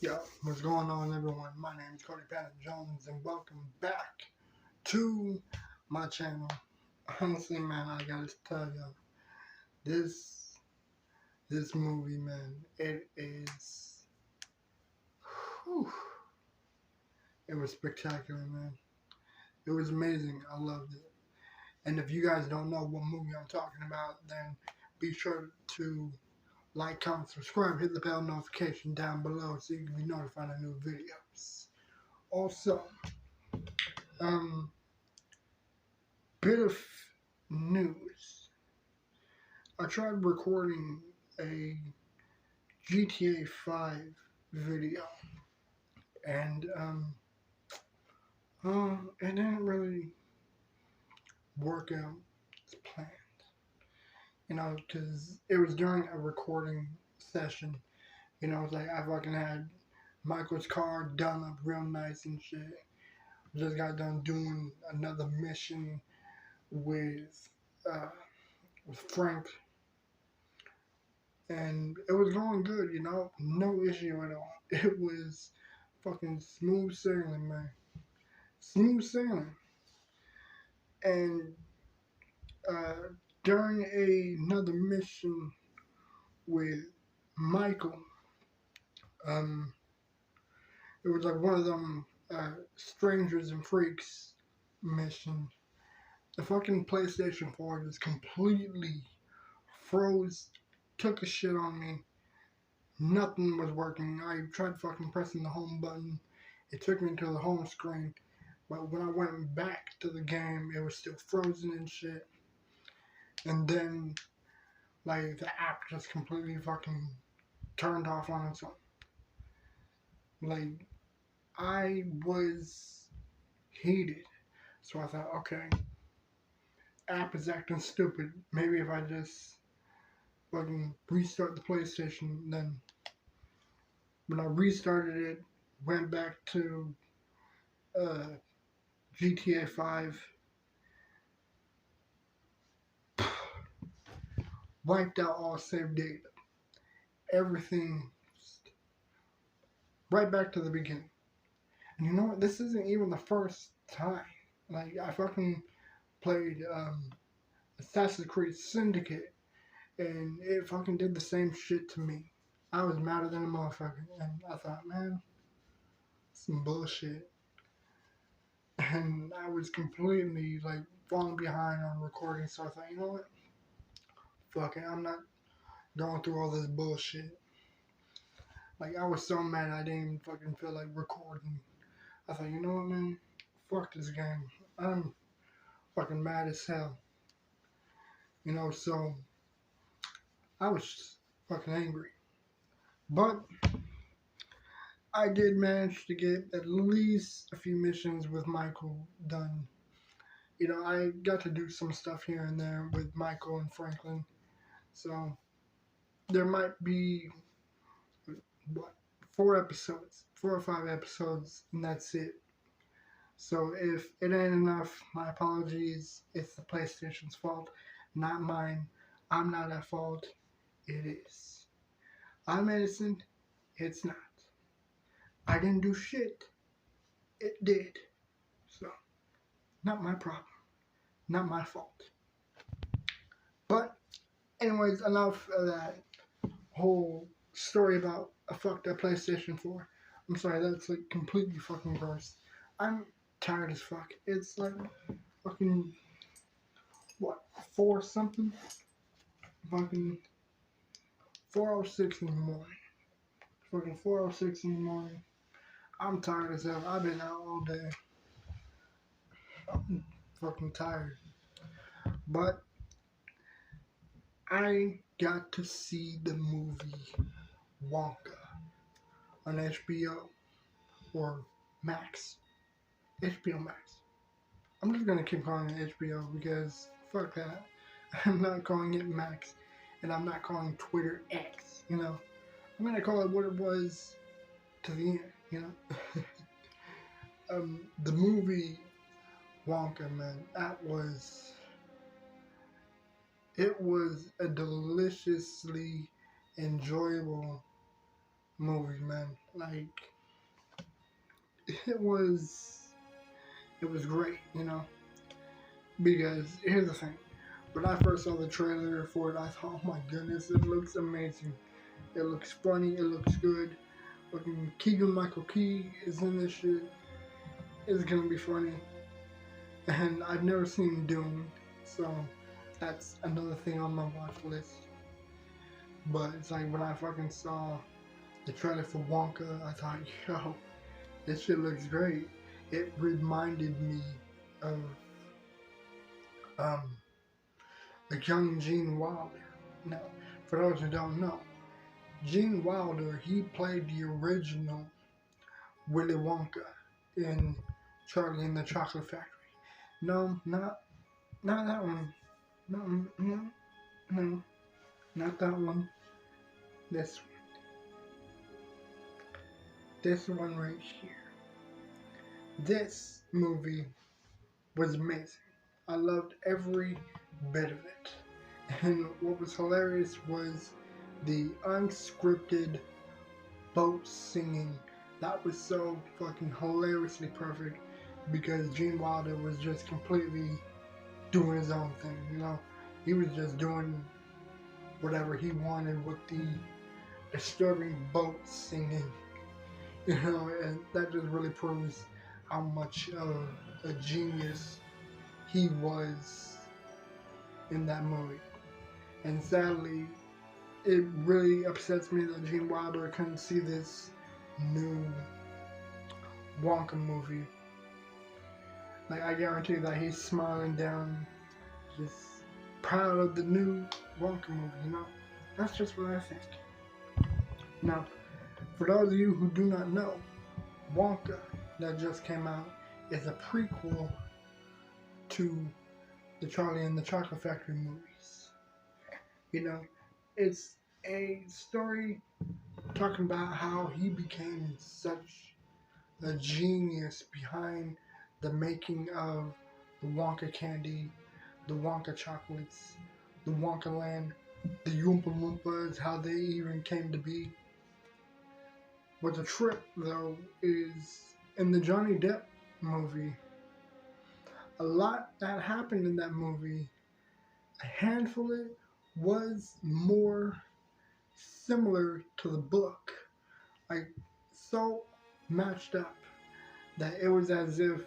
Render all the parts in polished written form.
Yo, what's going on, everyone? My name is Cody Patton Jones, and welcome back to my channel. Honestly, man, I gotta tell you, this movie, man, whew, it was spectacular, man. It was amazing. I loved it. And if you guys don't know what movie I'm talking about, then be sure to like, comment, subscribe, hit the bell notification down below so you can be notified of new videos. Also, um, bit of news. I tried recording a GTA 5 video, and it didn't really work out as planned. Because it was during a recording session. It's like I fucking had Michael's car done up real nice and shit. Just got done doing another mission with uh, with Frank, and it was going good, no issue at all. It was fucking smooth sailing, man. Smooth sailing. And uh, during another mission with Michael, um, it was like one of them strangers and freaks mission. The fucking PlayStation 4 just completely froze, took a shit on me. Nothing was working. I tried fucking pressing the home button. It took me to the home screen. But when I went back to the game, it was still frozen and shit. And then, like, the app just completely fucking turned off on its own. Like, I was heated. So I thought, okay, app is acting stupid. Maybe if I just fucking restart the PlayStation, then when I restarted it, went back to uh, GTA 5, wiped out all save data. Everything, right back to the beginning. And you know what? This isn't even the first time. Like, I fucking played Assassin's Creed Syndicate, and it fucking did the same shit to me. I was madder than a motherfucker, and I thought, man, some bullshit. And I was completely, like, falling behind on recording, so I thought, you know what? Fuck it, I'm not going through all this bullshit. Like, I was so mad I didn't even fucking feel like recording. I thought, you know what, man? Fuck this game. I'm fucking mad as hell. So I was fucking angry. But I did manage to get at least a few missions with Michael done. I got to do some stuff here and there with Michael and Franklin. So there might be, what, 4 or 5 episodes, and that's it. So if it ain't enough, my apologies. It's the PlayStation's fault, not mine. I'm not at fault. It is. I'm innocent. It's not. I didn't do shit. It did. So, not my problem. Not my fault. But, anyways, enough of that whole story about a fucked up PlayStation 4. I'm sorry, that's like completely fucking gross. I'm tired as fuck. It's like fucking, what, 4 something? Fucking 4:06 in the morning. Fucking 4:06 in the morning. I'm tired as hell. I've been out all day. I'm fucking tired. But I got to see the movie Wonka on HBO or Max. HBO Max. I'm just gonna keep calling it HBO because fuck that. I'm not calling it Max, and I'm not calling Twitter X. I'm gonna call it what it was to the end. The movie Wonka, man, it was a deliciously enjoyable movie, man. Like, it was, it was great, you know? Because, here's the thing. When I first saw the trailer for it, I thought, oh my goodness, it looks amazing. It looks funny, it looks good. Fucking Keegan Michael Key is in this shit. It's gonna be funny. And I've never seen Dune, so that's another thing on my watch list. But it's like when I fucking saw the trailer for Wonka, I thought, yo, this shit looks great. It reminded me of um, the young Gene Wilder. Now, for those who don't know, Gene Wilder, he played the original Willy Wonka in Charlie and the Chocolate Factory. No, not that one. No, not that one. This one. This one right here. This movie was amazing. I loved every bit of it. And what was hilarious was the unscripted boat singing. That was so fucking hilariously perfect because Gene Wilder was just completely doing his own thing, you know? He was just doing whatever he wanted with the disturbing boat singing, you know, and that just really proves how much of a genius he was in that movie. And sadly, it really upsets me that Gene Wilder couldn't see this new Wonka movie. Like, I guarantee that he's smiling down, just proud of the new Wonka movie, you know? That's just what I think. Now, for those of you who do not know, Wonka, that just came out, is a prequel to the Charlie and the Chocolate Factory movies. You know, it's a story talking about how he became such a genius behind the making of the Wonka candy, the Wonka chocolates, the Wonka land, the Oompa Loompas, how they even came to be. But the trip, though, is in the Johnny Depp movie. A lot that happened in that movie, a handful of it was more similar to the book. Like, so matched up that it was as if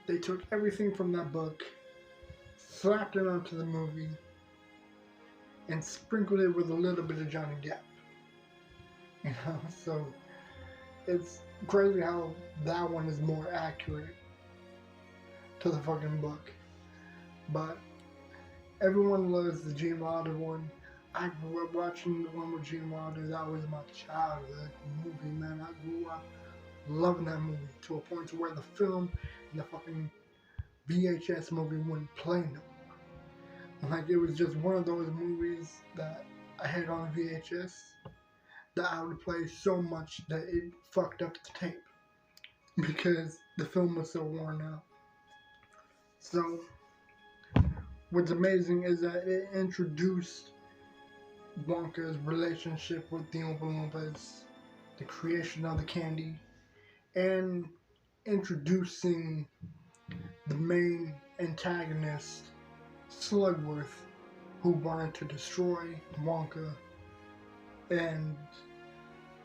they took everything from that book, slapped it onto the movie, and sprinkled it with a little bit of Johnny Depp. You know, so it's crazy how that one is more accurate to the fucking book. But everyone loves the Gene Wilder one. I grew up watching the one with Gene Wilder. That was my childhood movie, man. I grew up loving that movie to a point to where the film and the fucking VHS movie wouldn't play no more. Like, it was just one of those movies that I had on VHS that I would play so much that it fucked up the tape because the film was so worn out. So, what's amazing is that it introduced Wonka's relationship with the Oompa Loompas, the creation of the candy, and introducing the main antagonist, Slugworth, who wanted to destroy Wonka and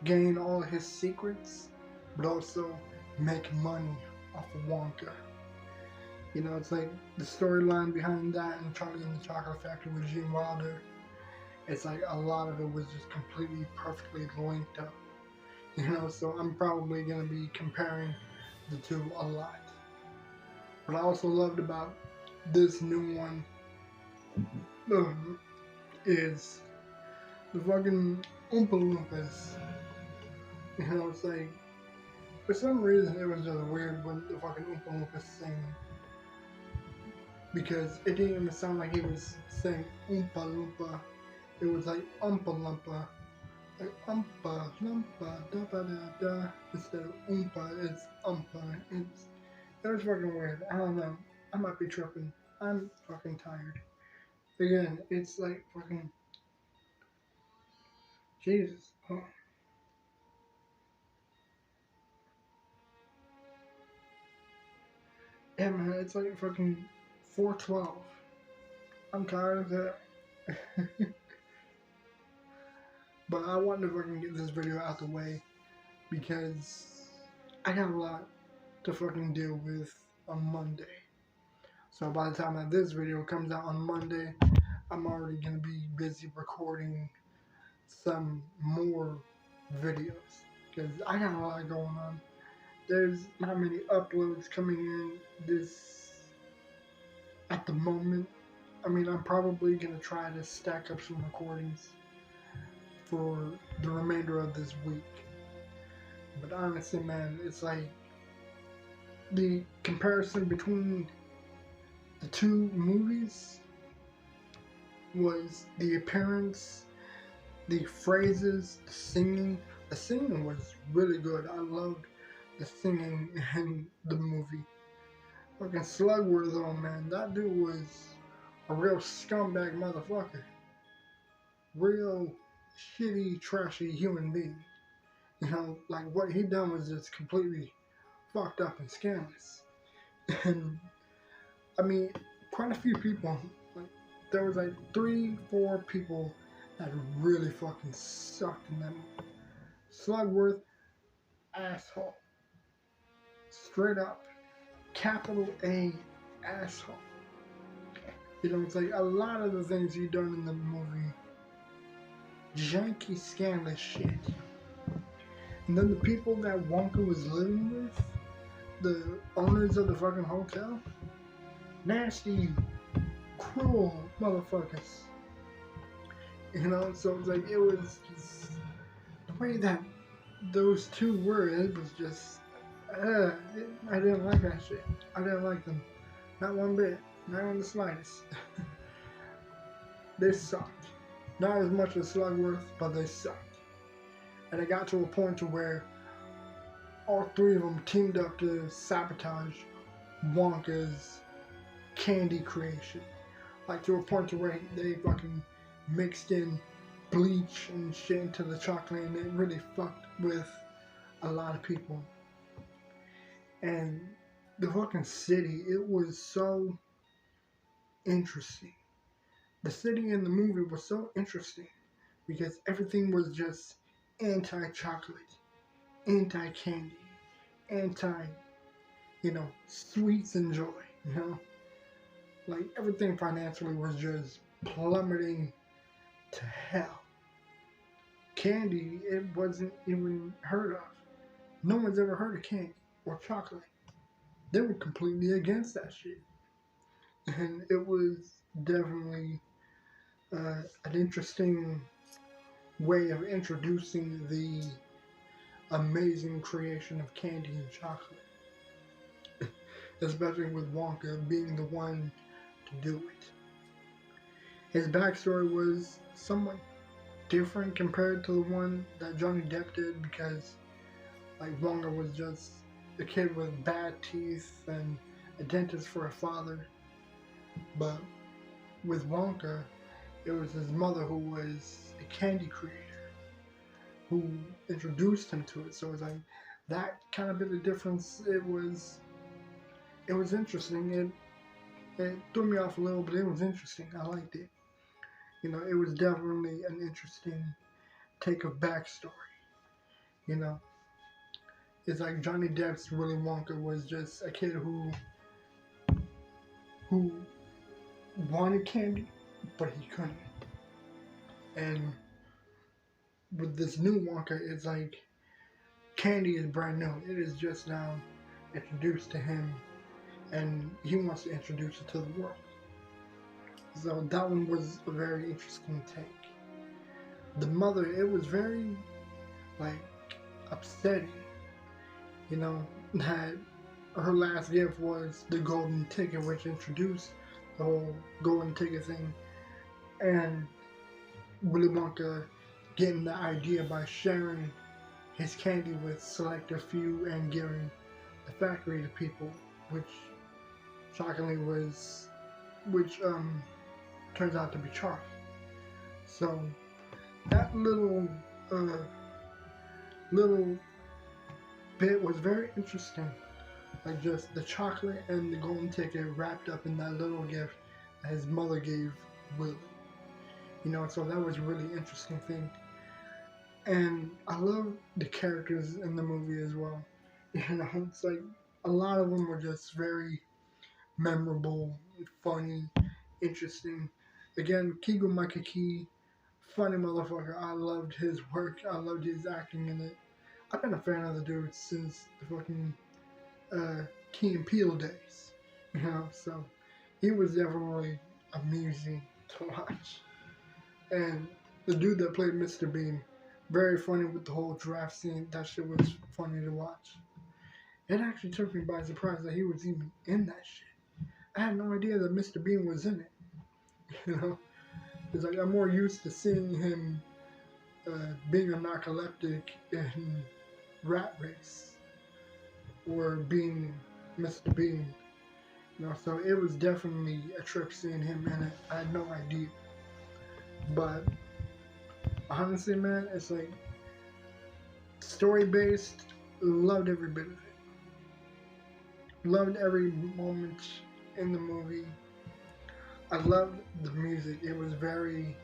gain all his secrets, but also make money off of Wonka. You know, it's like the storyline behind that and Charlie and the Chocolate Factory with Gene Wilder. It's like a lot of it was just completely perfectly linked up. You know, so I'm probably going to be comparing the two a lot. What I also loved about this new one is the fucking Oompa Loompas. You know, it's like, for some reason it was just weird when the fucking Oompa Loompas sing. Because it didn't even sound like he was saying Oompa Loompa. It was like Oompa Loompa. Like Oompa Loompa, da da da da. Instead of Oompa, it's Oompa. It was fucking weird. I don't know. I might be tripping. I'm fucking tired. Again, it's like fucking Jesus. Oh. Yeah, man, it's like fucking 4:12. I'm tired of that. But I wanted to fucking get this video out the way because I got a lot to fucking deal with on Monday. So by the time that this video comes out on Monday, I'm already gonna be busy recording some more videos because I got a lot going on. There's not many uploads coming in this at the moment. I mean, I'm probably gonna try to stack up some recordings for the remainder of this week. But honestly, man, it's like the comparison between the two movies was the appearance, the phrases, the singing. The singing was really good. I loved the singing in the movie. Fucking Slugworth, though, man, that dude was a real scumbag motherfucker. Real shitty, trashy human being. You know, like what he done was just completely fucked up and scandalous. And I mean, quite a few people, like there was like 3-4 people that really fucking sucked in that movie. Slugworth, asshole. Straight up, capital A, asshole. You know, it's like a lot of the things he done in the movie, janky, scandalous shit. And then the people that Wonka was living with, the owners of the fucking hotel, nasty, cruel motherfuckers. You know, so it's like, it was just, the way that those two were, it was just, I didn't like that shit. I didn't like them. Not one bit. Not in the slightest. They sucked. Not as much as Slugworth, but they sucked. And it got to a point to where all three of them teamed up to sabotage Wonka's candy creation. Like to a point to where they fucking mixed in bleach and shit into the chocolate, and it really fucked with a lot of people. And the fucking city, it was so interesting. The city in the movie was so interesting because everything was just anti-chocolate, anti-candy, anti, sweets and joy, Like everything financially was just plummeting to hell. Candy, it wasn't even heard of. No one's ever heard of candy or chocolate. They were completely against that shit. And it was definitely an interesting way of introducing the amazing creation of candy and chocolate. Especially with Wonka being the one to do it. His backstory was somewhat different compared to the one that Johnny Depp did because, like, Wonka was just a kid with bad teeth and a dentist for a father. But with Wonka, it was his mother who was a candy creator who introduced him to it. So it was like that kind of bit of difference. It was interesting. It threw me off a little, but it was interesting. I liked it. It was definitely an interesting take of backstory. It's like Johnny Depp's Willy Wonka was just a kid who wanted candy, but he couldn't. And with this new Wonka, it's like candy is brand new. It is just now introduced to him, and he wants to introduce it to the world. So that one was a very interesting take. The mother, it was very, upsetting, that her last gift was the golden ticket, which introduced the whole golden ticket thing, and Willy Wonka getting the idea by sharing his candy with select a few and giving the factory to people, which shockingly turns out to be Charlie. So that little bit was very interesting Like just the chocolate and the golden ticket wrapped up in that little gift that his mother gave Willy. You know, so that was a really interesting thing. And I love the characters in the movie as well. You know, it's like a lot of them were just very memorable, funny, interesting. Again, Keegan-Michael Key, funny motherfucker. I loved his work. I loved his acting in it. I've been a fan of the dude since the fucking Key and Peele days. You know, so he was definitely amusing to watch. And the dude that played Mr. Bean, very funny with the whole draft scene. That shit was funny to watch. It actually took me by surprise that he was even in that shit. I had no idea that Mr. Bean was in it. You know, it's like I'm more used to seeing him being a narcoleptic in Rat Race or being Mr. Bean. You know, so it was definitely a trip seeing him in it. I had no idea. But honestly, man, it's like story based. Loved every bit of it. Loved every moment in the movie. I loved the music. It was very,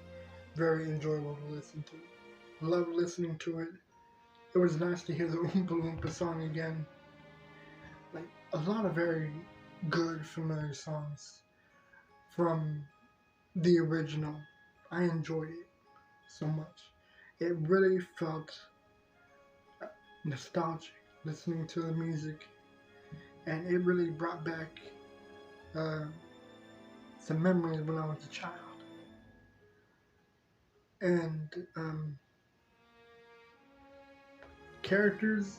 very enjoyable to listen to. Loved listening to it. It was nice to hear the Oompa Loompa song again. Like a lot of very good, familiar songs from the original. I enjoyed it so much. It really felt nostalgic listening to the music, and it really brought back some memories when I was a child. And characters,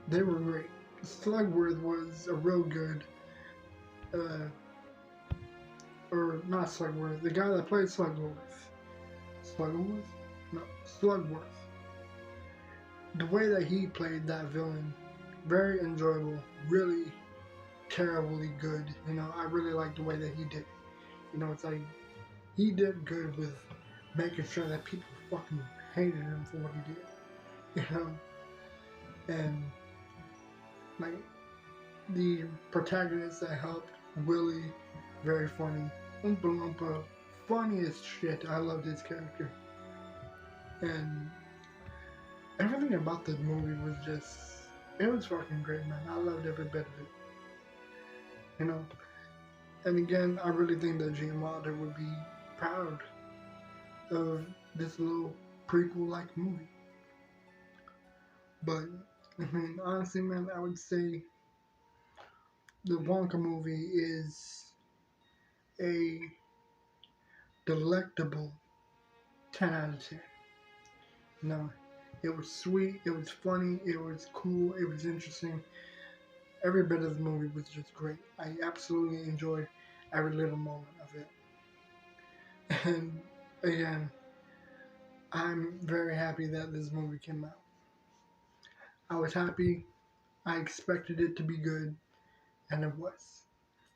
they were great. Slugworth was a real good, or not Slugworth, the guy that played Slugworth. Slugworth? No, Slugworth. The way that he played that villain, very enjoyable, really terribly good. You know, I really liked the way that he did. You know, it's like he did good with making sure that people fucking hated him for what he did. You know, and like the protagonist that helped Willy, very funny. Oompa Loompa, funny as shit. I loved his character, and everything about the movie was just, it was fucking great, man. I loved every bit of it. You know, and again, I really think that Gene Wilder would be proud of this little prequel-like movie. But I mean, honestly, man, I would say the Wonka movie is a delectable 10 out of 10. You know, it was sweet, it was funny, it was cool, it was interesting. Every bit of the movie was just great. I absolutely enjoyed every little moment of it. And again, I'm very happy that this movie came out. I was happy. I expected it to be good, and it was.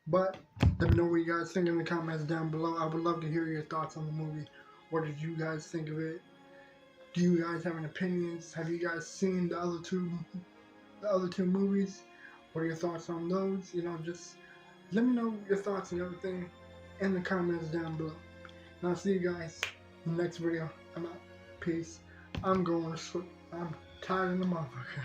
But let me know what you guys think in the comments down below. I would love to hear your thoughts on the movie. What did you guys think of it? Do you guys have any opinions? Have you guys seen the other two movies? What are your thoughts on those? You know, just let me know your thoughts and everything in the comments down below. And I'll see you guys in the next video. I'm out. Peace. I'm going to sleep. I'm tired of the motherfucker.